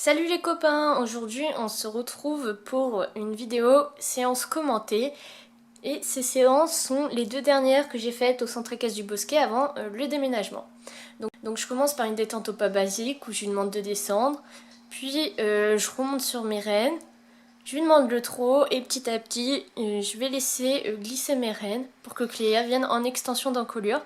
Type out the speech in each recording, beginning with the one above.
Salut les copains, aujourd'hui on se retrouve pour une vidéo séance commentée et ces séances sont les deux dernières que j'ai faites au centre équestre du Bosquet avant le déménagement. Donc je commence par une détente au pas basique où je lui demande de descendre, puis je remonte sur mes rênes, je lui demande le trot et petit à petit je vais laisser glisser mes rênes pour que Cléa vienne en extension d'encolure.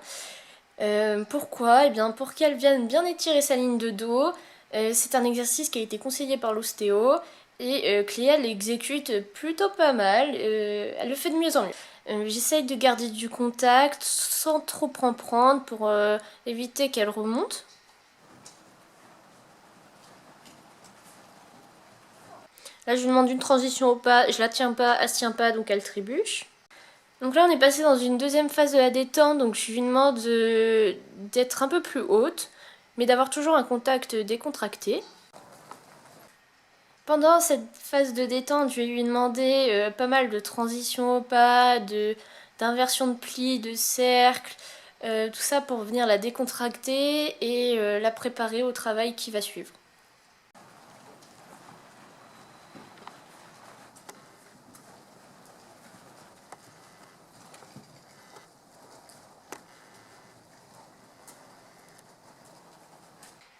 Pourquoi? Eh bien pour qu'elle vienne bien étirer sa ligne de dos. C'est un exercice qui a été conseillé par l'ostéo et Cléa l'exécute plutôt pas mal, elle le fait de mieux en mieux. J'essaye de garder du contact sans trop en prendre pour éviter qu'elle remonte. Là je lui demande une transition au pas, je la tiens pas, elle se tient pas donc elle trébuche. Donc là on est passé dans une deuxième phase de la détente, donc je lui demande d'être un peu plus haute, mais d'avoir toujours un contact décontracté. Pendant cette phase de détente, je vais lui demander pas mal de transitions au pas, d'inversion de plis, de cercle, tout ça pour venir la décontracter et la préparer au travail qui va suivre.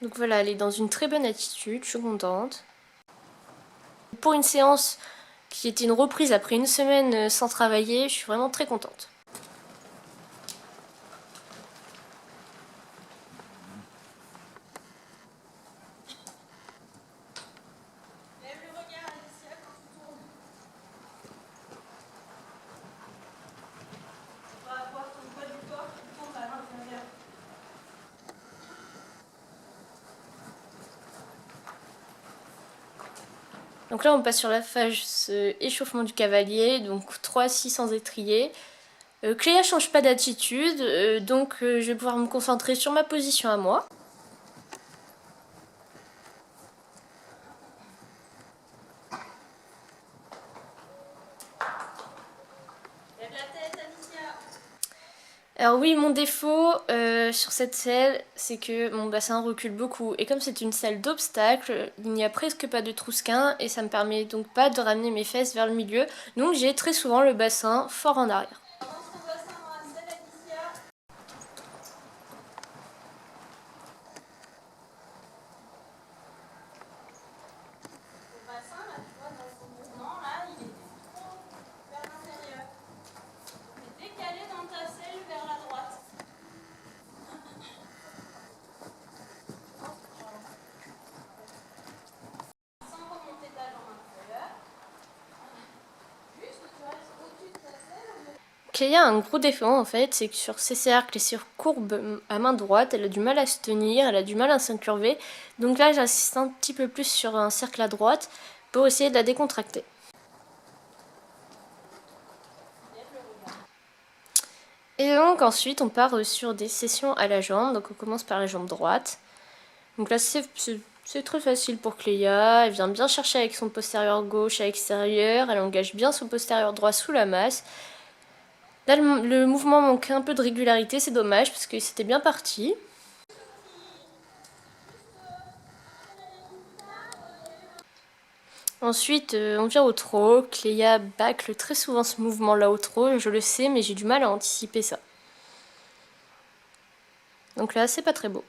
Donc voilà, elle est dans une très bonne attitude, je suis contente. Pour une séance qui était une reprise après une semaine sans travailler, je suis vraiment très contente. Donc là on passe sur la phase échauffement du cavalier, donc 3 assis sans étrier. Cléa change pas d'attitude, donc je vais pouvoir me concentrer sur ma position à moi. Lève la tête, Alicia. Alors oui, mon défaut sur cette selle, c'est que mon bassin recule beaucoup. Et comme c'est une selle d'obstacle, il n'y a presque pas de trousquin et ça me permet donc pas de ramener mes fesses vers le milieu. Donc j'ai très souvent le bassin fort en arrière. Cléa a un gros défaut en fait, c'est que sur ses cercles et sur courbes à main droite, elle a du mal à se tenir, elle a du mal à s'incurver. Donc là j'insiste un petit peu plus sur un cercle à droite pour essayer de la décontracter. Et donc ensuite on part sur des sessions à la jambe, donc on commence par la jambe droite. Donc là c'est très facile pour Cléa, elle vient bien chercher avec son postérieur gauche à l'extérieur, elle engage bien son postérieur droit sous la masse. Là le mouvement manque un peu de régularité, c'est dommage parce que c'était bien parti. Ensuite, on vient au trot. Cléa bâcle très souvent ce mouvement-là au trot, je le sais, mais j'ai du mal à anticiper ça. Donc là, c'est pas très beau.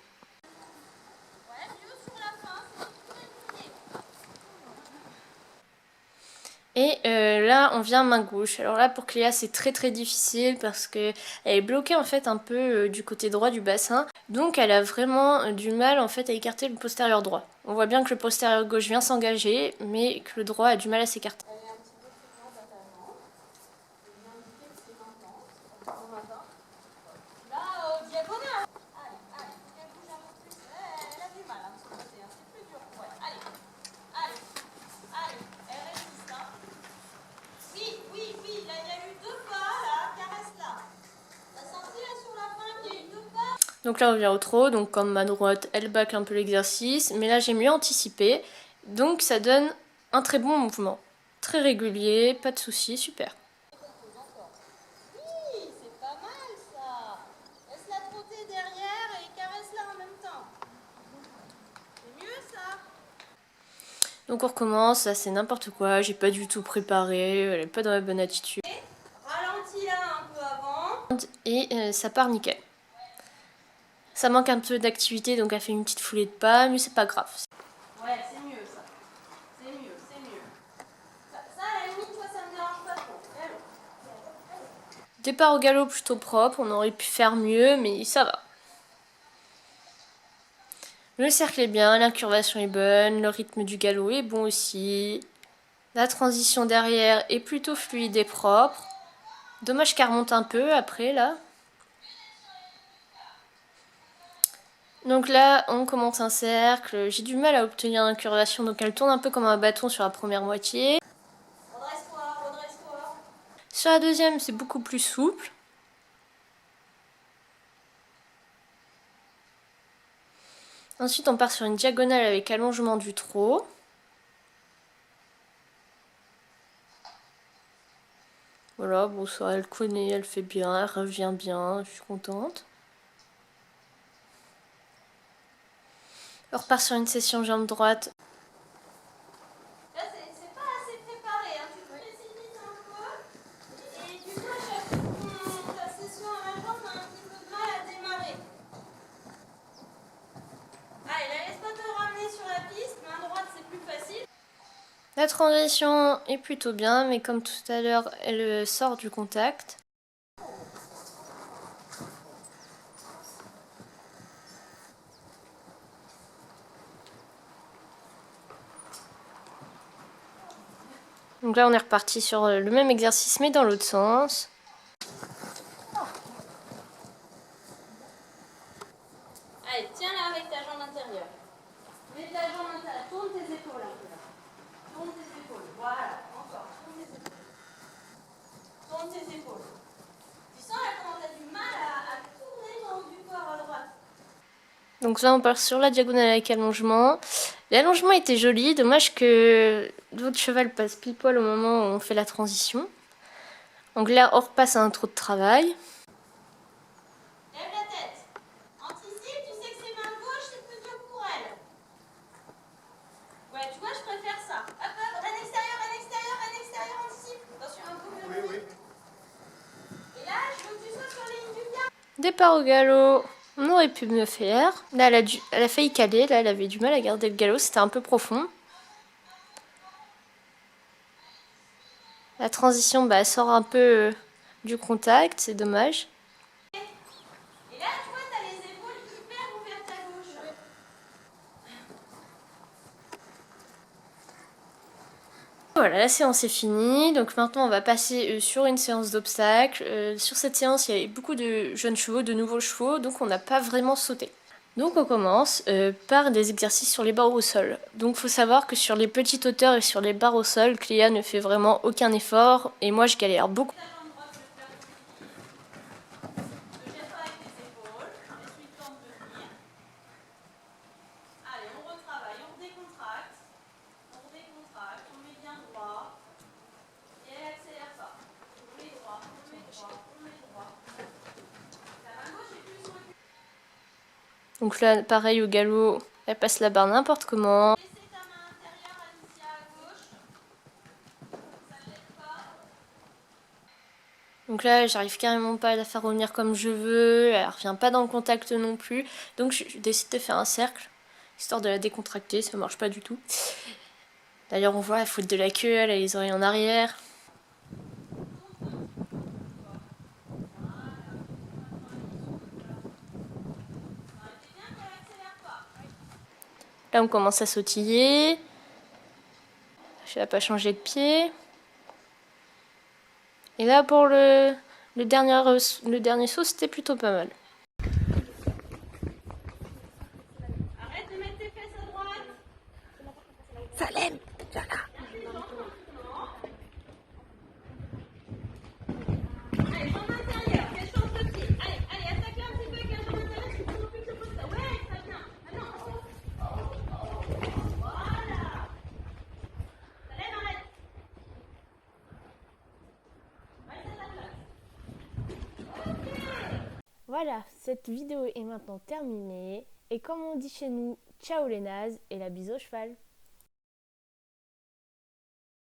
Et là, on vient main gauche. Alors là, pour Cléa, c'est très difficile parce qu'elle est bloquée en fait un peu du côté droit du bassin. Donc elle a vraiment du mal en fait à écarter le postérieur droit. On voit bien que le postérieur gauche vient s'engager, mais que le droit a du mal à s'écarter. Donc là on vient au trot, donc comme ma droite elle bâcle un peu l'exercice, mais là j'ai mieux anticipé, donc ça donne un très bon mouvement. Très régulier, pas de soucis, super. Donc on recommence, ça c'est n'importe quoi, j'ai pas du tout préparé, elle est pas dans la bonne attitude. Ralentis là un peu avant. Et ça part nickel. Ça manque un peu d'activité, donc elle fait une petite foulée de pas, mais c'est pas grave. Ouais, c'est mieux ça. C'est mieux, c'est mieux. Ça, à la limite, toi, ça me dérange pas trop. Allô. Départ au galop plutôt propre, on aurait pu faire mieux, mais ça va. Le cercle est bien, l'incurvation est bonne, le rythme du galop est bon aussi. La transition derrière est plutôt fluide et propre. Dommage qu'elle remonte un peu après là. Donc là, on commence un cercle. J'ai du mal à obtenir l'incurvation, donc elle tourne un peu comme un bâton sur la première moitié. Redresse-toi, redresse-toi. Sur la deuxième, c'est beaucoup plus souple. Ensuite, on part sur une diagonale avec allongement du trot. Voilà, bon ça, elle connaît, elle fait bien, elle revient bien, je suis contente. On repart sur une session jambe droite. Là, c'est pas assez préparé, hein. Tu précipites un peu. Et du coup, à chaque fois que ta session à ma jambe, t'as un petit peu de mal à démarrer. Allez, là, laisse pas te ramener sur la piste. Main droite, c'est plus facile. La transition est plutôt bien, mais comme tout à l'heure, elle sort du contact. Donc là, on est reparti sur le même exercice, mais dans l'autre sens. Allez, tiens-la avec ta jambe intérieure. Mets ta jambe intérieure. Tourne tes épaules un peu là. Tourne tes épaules. Voilà, encore. Tourne tes épaules. Tourne tes épaules. Tu sens là comment t'as du mal à tourner ton haut du corps à droite. Donc là, on part sur la diagonale avec allongement. L'allongement était joli, dommage que l'autre cheval passe pile poil au moment où on fait la transition. Donc là, on repasse à un trot de travail. Lève la tête. Anticipe, tu sais que c'est main gauche, c'est plus dur pour elle. Ouais, tu vois, je préfère ça. Hop, hop, un extérieur, anticipe. Attention, un peu de oui. Et là, je veux que tu sois sur la ligne du bien. Départ au galop, on aurait pu mieux faire. Là, elle a failli caler, là, elle avait du mal à garder le galop, c'était un peu profond. La transition, bah, elle sort un peu du contact, c'est dommage. Et là, tu vois, t'as les épaules hyper ouvertes à gauche. Voilà, la séance est finie, donc maintenant on va passer sur une séance d'obstacles. Sur cette séance, il y avait beaucoup de jeunes chevaux, de nouveaux chevaux, donc on n'a pas vraiment sauté. Donc on commence par des exercices sur les barres au sol. Donc il faut savoir que sur les petites hauteurs et sur les barres au sol, Cléa ne fait vraiment aucun effort, et moi je galère beaucoup. Ta jambe droite, je vais faire ne gère pas avec les épaules. Laisse-lui le temps de venir. Allez, on retravaille, on redécontracte. On met bien droit. Et elle accélère pas. On met droit, on met droit, on met droit. Ta main gauche est plus reculée. Donc là, pareil au galop, elle passe la barre n'importe comment. Laissez ta main intérieure, Alicia, à gauche. Ça ne l'aide pas. Donc là, j'arrive carrément pas à la faire revenir comme je veux, elle revient pas dans le contact non plus. Donc je décide de faire un cercle, histoire de la décontracter, ça marche pas du tout. D'ailleurs, on voit, elle fout de la queue, elle a les oreilles en arrière. Là, on commence à sautiller. Je n'ai pas changé de pied. Et là, pour le dernier saut, c'était plutôt pas mal. Arrête de mettre tes fesses à droite. Salem, viens là. Allez, jambe intérieure, quelle chance de pied. Allez, attaque-la un petit peu avec la jambe intérieure, tu peux plus que le ça. Ouais, très bien. Maintenant, voilà. Salem, arrête. Reste à ta place. Voilà, cette vidéo est maintenant terminée. Et comme on dit chez nous, ciao les nazes et la bise au cheval.